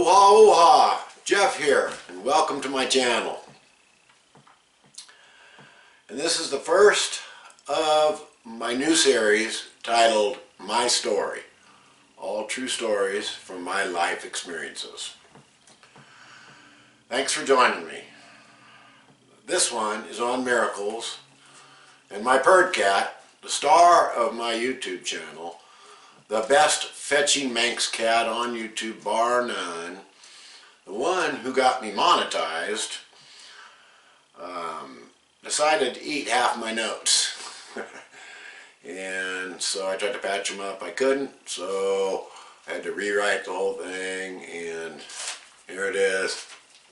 Ooh-ha, Jeff here, and welcome to my channel. And this is the first of my new series titled My Story. All true stories from my life experiences. Thanks for joining me. This one is on miracles, and my bird cat, the star of my YouTube channel, the best fetching Manx cat on YouTube bar none, the one who got me monetized, decided to eat half my notes. And so I tried to patch him up. I couldn't, so I had to rewrite the whole thing, and here it is.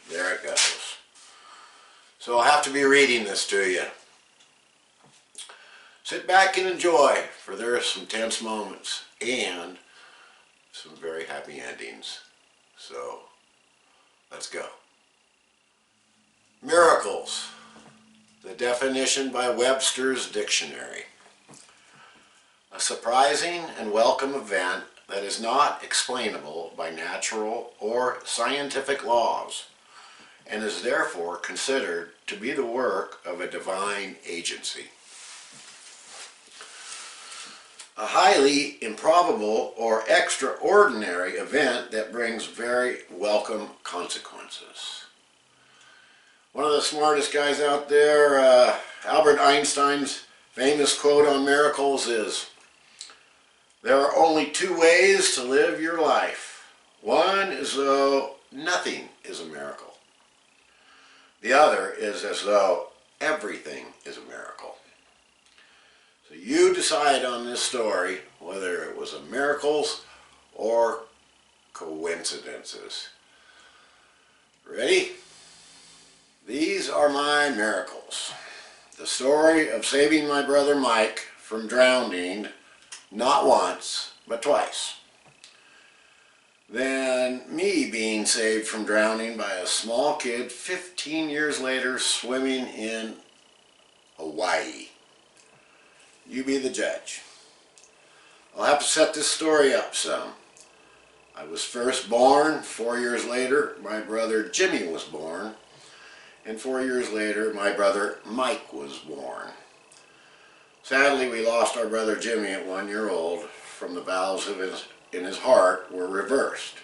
There it goes. So I'll have to be reading this to you. Sit back and enjoy, for there are some tense moments and some very happy endings. So, let's go. Miracles. The definition by Webster's Dictionary. A surprising and welcome event that is not explainable by natural or scientific laws, and is therefore considered to be the work of a divine agency. A highly improbable or extraordinary event that brings very welcome consequences. One of the smartest guys out there, Albert Einstein's famous quote on miracles is, "There are only two ways to live your life. One is as though nothing is a miracle. The other is as though everything is a miracle." So you decide on this story whether it was a miracles or coincidences. Ready? These are my miracles. The story of saving my brother Mike from drowning, not once, but twice. Then me being saved from drowning by a small kid 15 years later swimming in Hawaii. You be the judge. I'll have to set this story up some. I was first born. 4 years later, my brother Jimmy was born. And 4 years later, my brother Mike was born. Sadly, we lost our brother Jimmy at 1 year old from the valves in his heart were reversed.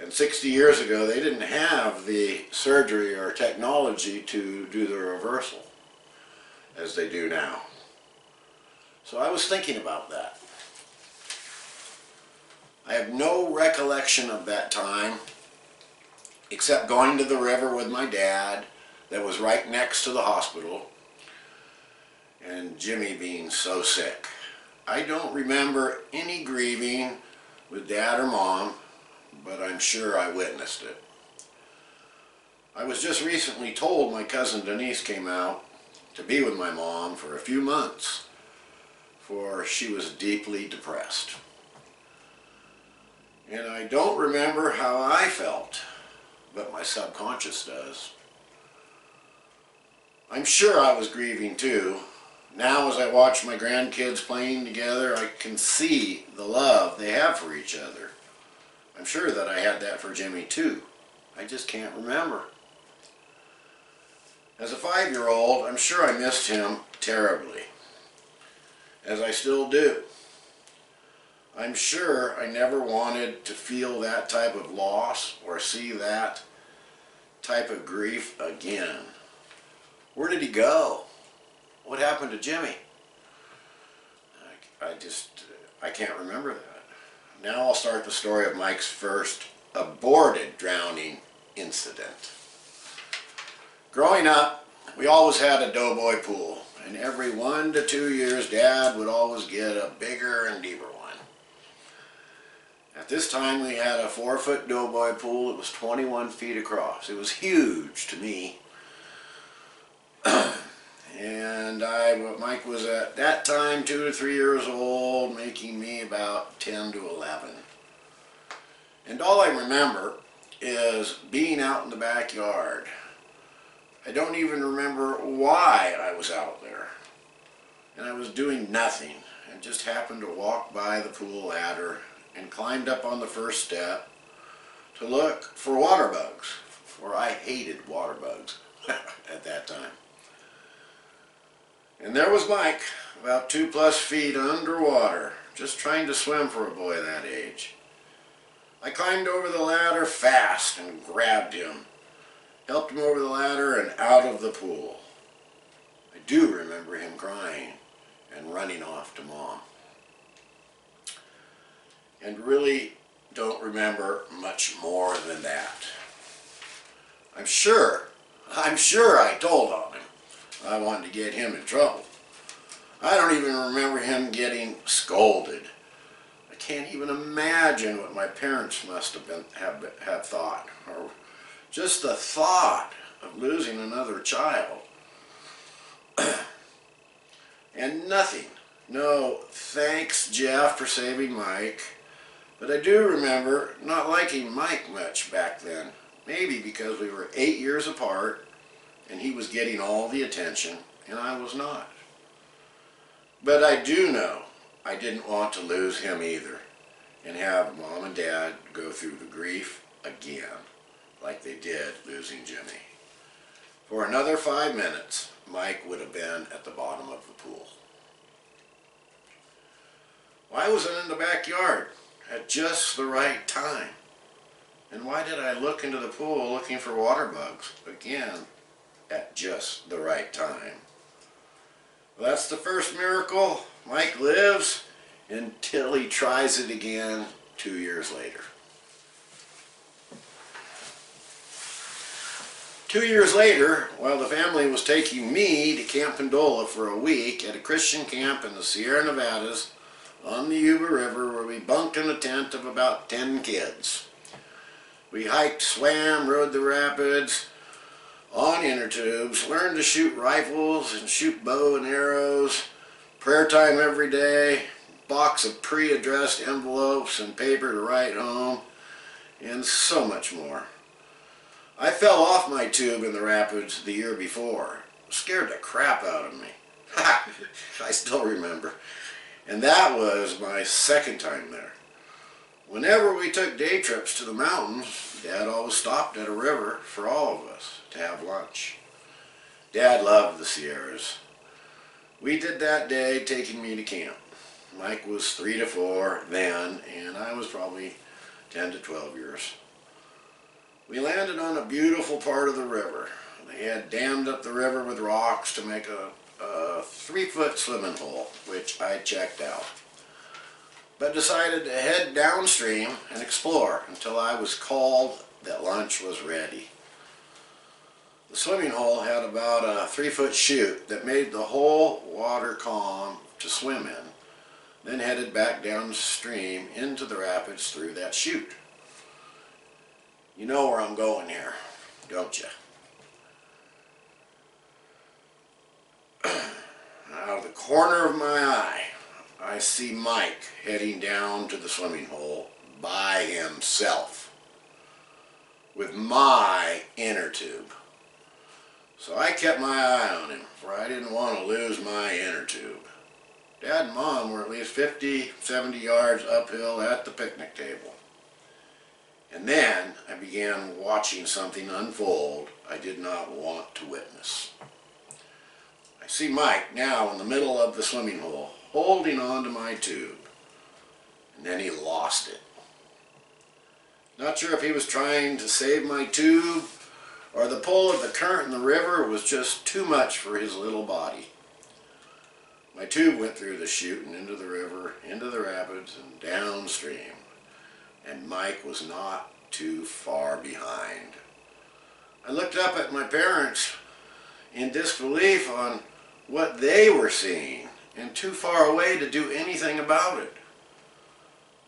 And 60 years ago, they didn't have the surgery or technology to do the reversal as they do now. So I was thinking about that. I have no recollection of that time except going to the river with my dad that was right next to the hospital, and Jimmy being so sick. I don't remember any grieving with Dad or Mom, but I'm sure I witnessed it. I was just recently told my cousin Denise came out to be with my mom for a few months, for she was deeply depressed. And I don't remember how I felt, but my subconscious does. I'm sure I was grieving too. Now as I watch my grandkids playing together, I can see the love they have for each other. I'm sure that I had that for Jimmy too. I just can't remember. As a 5-year-old, I'm sure I missed him terribly, as I still do. I'm sure I never wanted to feel that type of loss or see that type of grief again. Where did he go? What happened to Jimmy? I can't remember that. Now I'll start the story of Mike's first aborted drowning incident. Growing up, we always had a doughboy pool, and every 1 to 2 years Dad would always get a bigger and deeper one. At this time we had a 4-foot doughboy pool. It was 21 feet across. It was huge to me. And Mike was at that time 2 to 3 years old, making me about 10 to 11. And all I remember is being out in the backyard. I don't even remember why I was out there. And I was doing nothing, and just happened to walk by the pool ladder and climbed up on the first step to look for water bugs, for I hated water bugs at that time. And there was Mike, about 2+ feet underwater, just trying to swim for a boy that age. I climbed over the ladder fast and grabbed him, helped him over the ladder and out of the pool. I do remember him crying and running off to Mom. And really don't remember much more than that. I'm sure I told on him. I wanted to get him in trouble. I don't even remember him getting scolded. I can't even imagine what my parents must have thought, or just the thought of losing another child. And nothing. No, thanks Jeff for saving Mike. But I do remember not liking Mike much back then. Maybe because we were 8 years apart and he was getting all the attention and I was not. But I do know I didn't want to lose him either and have Mom and Dad go through the grief again like they did losing Jimmy. For another 5 minutes, Mike would have been at the bottom of the pool. Why wasn't in the backyard at just the right time? And why did I look into the pool looking for water bugs again at just the right time? Well, that's the first miracle. Mike lives until he tries it again 2 years later. 2 years later, while the family was taking me to Camp Condola for a week at a Christian camp in the Sierra Nevadas on the Yuba River, where we bunked in a tent of about 10 kids. We hiked, swam, rode the rapids on inner tubes, learned to shoot rifles and shoot bow and arrows, prayer time every day, box of pre-addressed envelopes and paper to write home, and so much more. I fell off my tube in the rapids the year before. It scared the crap out of me. I still remember. And that was my second time there. Whenever we took day trips to the mountains, Dad always stopped at a river for all of us to have lunch. Dad loved the Sierras. We did that day taking me to camp. Mike was 3 to 4 then, and I was probably 10 to 12 years. We landed on a beautiful part of the river. They had dammed up the river with rocks to make a 3-foot swimming hole, which I checked out, but decided to head downstream and explore until I was called that lunch was ready. The swimming hole had about a 3-foot chute that made the whole water calm to swim in, then headed back downstream into the rapids through that chute. You know where I'm going here, don't you? Out of the corner of my eye, I see Mike heading down to the swimming hole by himself with my inner tube. So I kept my eye on him, for I didn't want to lose my inner tube. Dad and Mom were at least 50, 70 yards uphill at the picnic table. And then I began watching something unfold I did not want to witness. I see Mike now in the middle of the swimming hole, holding on to my tube. And then he lost it. Not sure if he was trying to save my tube, or the pull of the current in the river was just too much for his little body. My tube went through the chute and into the river, into the rapids, and downstream. And Mike was not too far behind. I looked up at my parents in disbelief on what they were seeing, and too far away to do anything about it.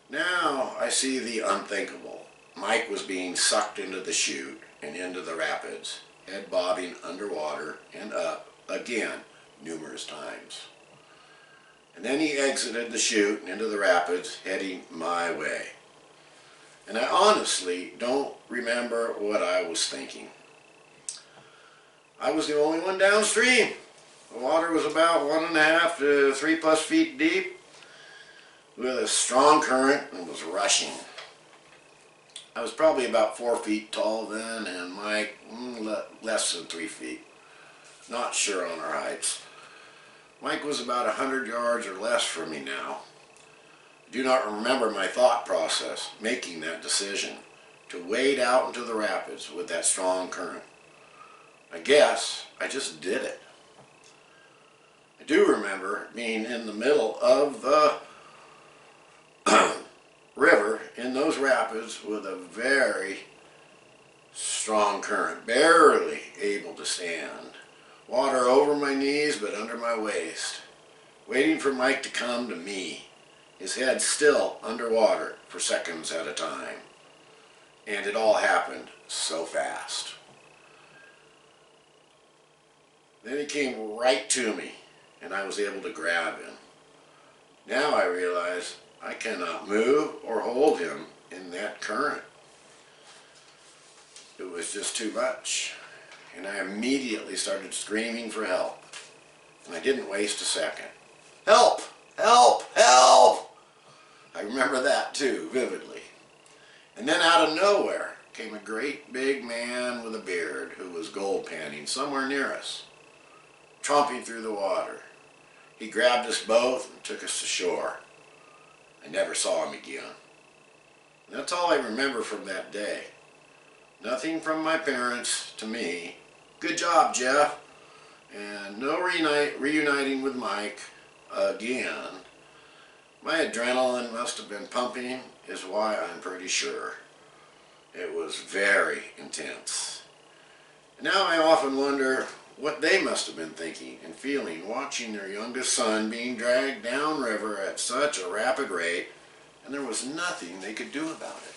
Now I see the unthinkable. Mike was being sucked into the chute and into the rapids, head bobbing underwater and up again numerous times. And then he exited the chute and into the rapids, heading my way. And I honestly don't remember what I was thinking. I was the only one downstream. The water was about 1.5 to 3+ feet deep with a strong current and was rushing. I was probably about 4 feet tall then, and Mike less than 3 feet. Not sure on our heights. Mike was about 100 yards or less from me now. I do not remember my thought process making that decision to wade out into the rapids with that strong current. I guess I just did it. I do remember being in the middle of the river in those rapids with a very strong current, barely able to stand. Water over my knees but under my waist, waiting for Mike to come to me, his head still underwater for seconds at a time. And it all happened so fast. Then he came right to me, and I was able to grab him. Now I realize I cannot move or hold him in that current. It was just too much, and I immediately started screaming for help. And I didn't waste a second. Help! Help! Help! I remember that too, vividly. And then out of nowhere came a great big man with a beard who was gold panning somewhere near us, tromping through the water. He grabbed us both and took us to shore. I never saw him again. And that's all I remember from that day. Nothing from my parents to me. Good job, Jeff. And no reuniting with Mike again. My adrenaline must have been pumping, is why I'm pretty sure. It was very intense. And now I often wonder what they must have been thinking and feeling watching their youngest son being dragged downriver at such a rapid rate, and there was nothing they could do about it.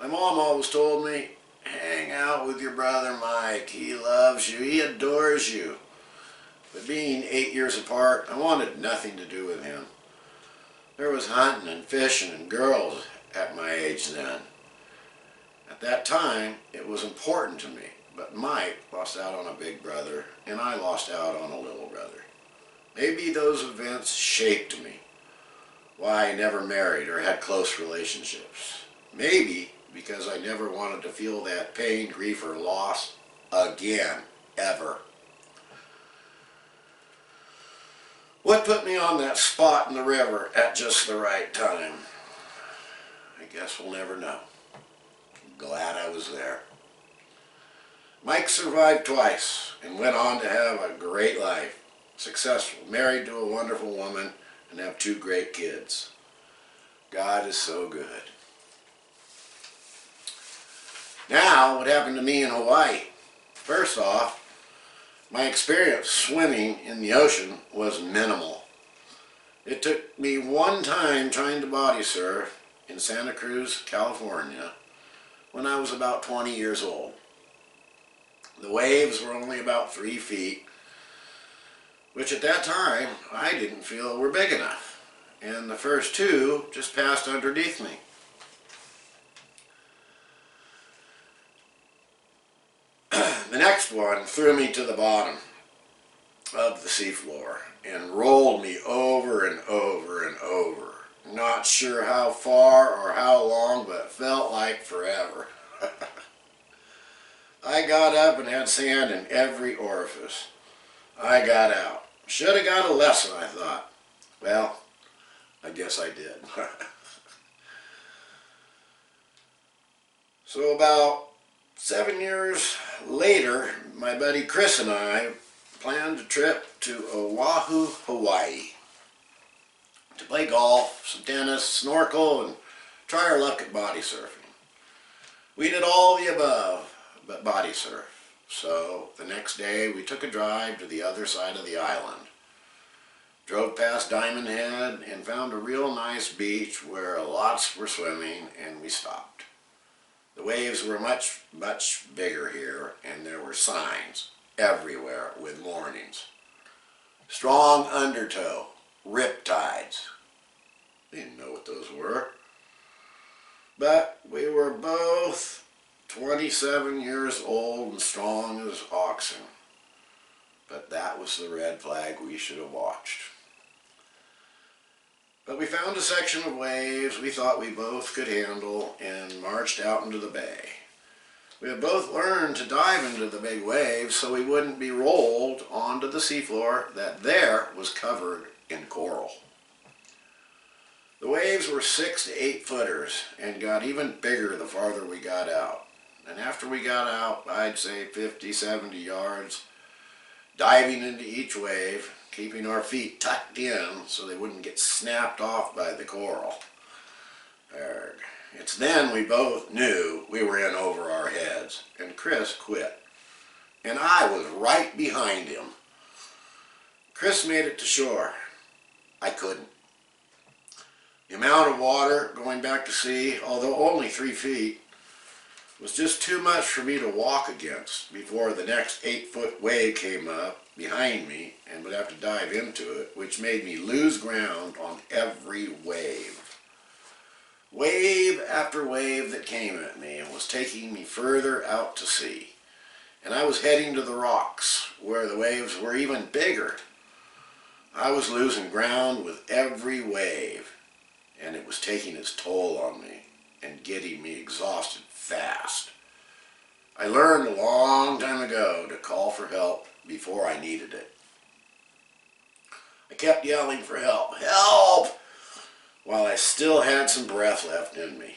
My mom always told me, hang out with your brother Mike. He loves you. He adores you. But being 8 years apart, I wanted nothing to do with him. There was hunting and fishing and girls at my age then. At that time, it was important to me. But Mike lost out on a big brother, and I lost out on a little brother. Maybe those events shaped me. Why I never married or had close relationships. Maybe because I never wanted to feel that pain, grief, or loss again, ever. What put me on that spot in the river at just the right time? I guess we'll never know. Glad I was there. Mike survived twice and went on to have a great life. Successful, married to a wonderful woman, and have 2 great kids. God is so good. Now, what happened to me in Hawaii? First off, my experience swimming in the ocean was minimal. It took me one time trying to body surf in Santa Cruz, California, when I was about 20 years old. The waves were only about 3 feet, which at that time I didn't feel were big enough. And the first 2 just passed underneath me. The next one threw me to the bottom of the seafloor and rolled me over and over and over. Not sure how far or how long, but it felt like forever. I got up and had sand in every orifice. I got out. Should have got a lesson, I thought. Well, I guess I did. So about 7 years later, my buddy Chris and I planned a trip to Oahu, Hawaii, to play golf, some tennis, snorkel, and try our luck at body surfing. We did all the above but body surf. So the next day we took a drive to the other side of the island. Drove past Diamond Head and found a real nice beach where lots were swimming, and we stopped. The waves were much, much bigger here, and there were signs everywhere with warnings. Strong undertow, rip tides. We didn't know what those were. But we were both 27 years old and strong as oxen. But that was the red flag we should have watched. But we found a section of waves we thought we both could handle and marched out into the bay. We had both learned to dive into the big waves so we wouldn't be rolled onto the seafloor that there was covered in coral. The waves were 6 to 8 footers and got even bigger the farther we got out. And after we got out, I'd say 50, 70 yards, diving into each wave, keeping our feet tucked in so they wouldn't get snapped off by the coral. It's then we both knew we were in over our heads, and Chris quit. And I was right behind him. Chris made it to shore. I couldn't. The amount of water going back to sea, although only 3 feet, was just too much for me to walk against before the next 8-foot wave came up behind me and would have to dive into it, which made me lose ground on every wave. Wave after wave that came at me and was taking me further out to sea. And I was heading to the rocks where the waves were even bigger. I was losing ground with every wave, and it was taking its toll on me and getting me exhausted fast. I learned a long time ago to call for help before I needed it. I kept yelling for help, help, while I still had some breath left in me,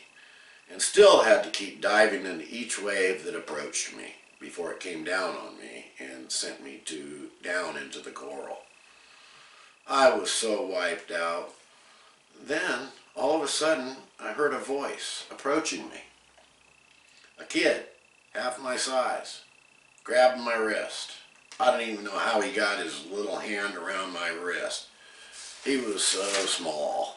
and still had to keep diving into each wave that approached me before it came down on me and sent me down into the coral. I was so wiped out. Then, all of a sudden, I heard a voice approaching me. A kid, half my size, grabbed my wrist. I don't even know how he got his little hand around my wrist. He was so small.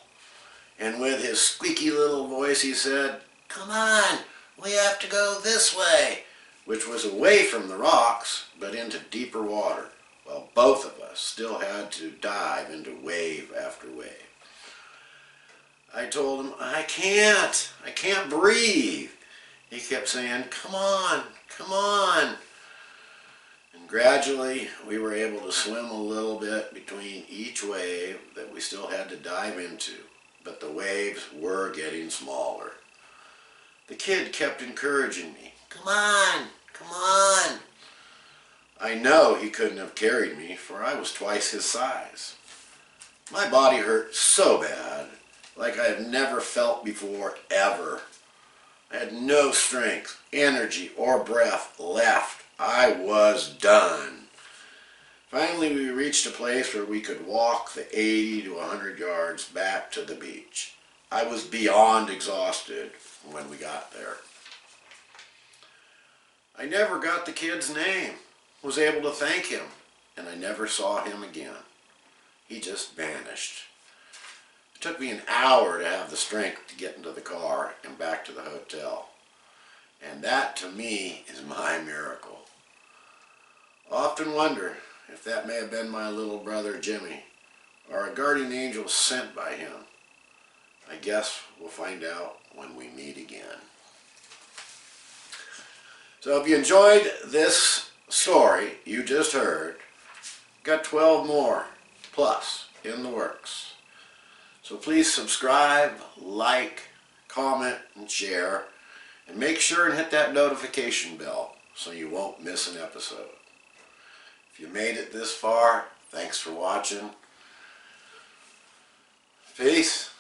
And with his squeaky little voice he said, "Come on, we have to go this way," which was away from the rocks, but into deeper water, while both of us still had to dive into wave after wave. I told him, I can't breathe. He kept saying, come on, come on. And gradually we were able to swim a little bit between each wave that we still had to dive into, but the waves were getting smaller. The kid kept encouraging me, come on, come on. I know he couldn't have carried me, for I was twice his size. My body hurt so bad, like I have never felt before, ever. I had no strength, energy, or breath left. I was done. Finally, we reached a place where we could walk the 80 to 100 yards back to the beach. I was beyond exhausted when we got there. I never got the kid's name, was able to thank him, and I never saw him again. He just vanished. It took me an hour to have the strength to get into the car and back to the hotel. And that, to me, is my miracle. I often wonder if that may have been my little brother Jimmy, or a guardian angel sent by him. I guess we'll find out when we meet again. So if you enjoyed this story you just heard, got 12 more plus in the works. So please subscribe, like, comment, and share, and make sure and hit that notification bell so you won't miss an episode. If you made it this far, thanks for watching. Peace.